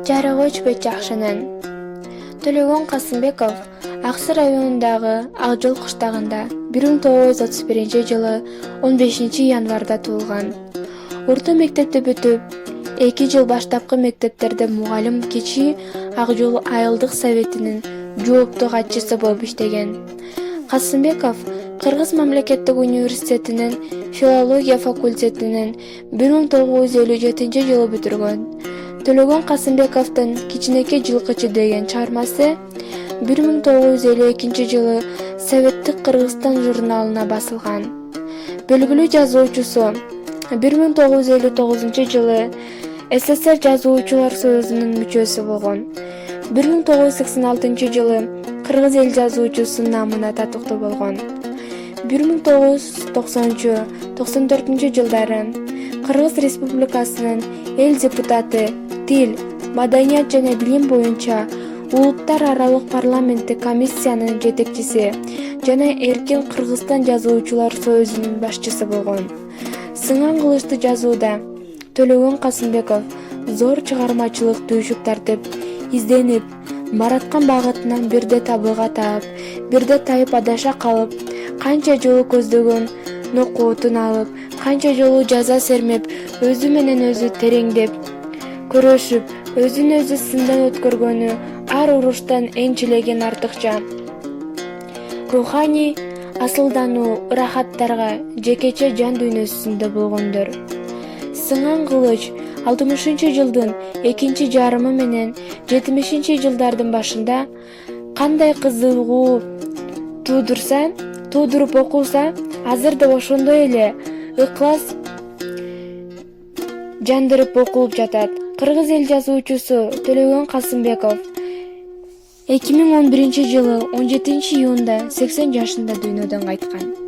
Жарыгы өчпөйт жакшынын. Төлөгөн Касымбеков Ак Суу районундагы Ак Жол кыштагында 1931-жылы 15 январда туулган. Орто мектепти бүтүп, 2 жыл баштапкы мектептерде мугалим, кечи Ак Жол айылдык советинин жооптуу катчысы болуп иштеген. Касымбеков Кыргыз мамлекеттик университетинин филология факультетинин 1957-жылы бүтүргөн. Төлөгөн Касымбековдун «Кичинекей жылкычы» деген чыгармасы 1952-жылы Советтик Кыргызстан журналына басылган. Белгилүү жазуучусу 1959-жылы СССР жазуучулар союзунун мүчөсү болгон. 1986-жылы Кыргыз эл жазуучусу намына татыктуу болгон. 1990-94 жылдары Кыргыз Республикасынын эл депутаты, тил, маданият жана билим боюнча улуттар аралык парламенттик комиссиянын жетекчиси жана Эркин Кыргызстан жазуучулар союзунун башчысы болгон. Сыңан кылычты жазууда Төлөгөн Касымбеков зор чыгармачылык түйшүк тартып, изденип, бараткан багытынан бирде табылга таап, бирде тайып адаша калып, канча жолу көздөгөн нокотун алып, канча жолу жаза сермеп, өзү менен өзү тереңдеп, көрөшүп, өзүн өзү сындан өткөргөнү ар уруштан энчилеген артыкча. Руханий асылдануу, ырахаттарга жекече жан дүйнөсүндө болгондор. Сыңан кылыч 60-жылдын экинчи жарымы менен 70-жылдардын башында кандай кызыгуу туудуруп окулса, азыр да ошондой эле ыклас жандырып окулуп жатат. Кыргыз эл жазуучусу Төлөгөн Касымбеков 2011-жылы 17 июнда 80 жашында дүйнөдөн кайткан.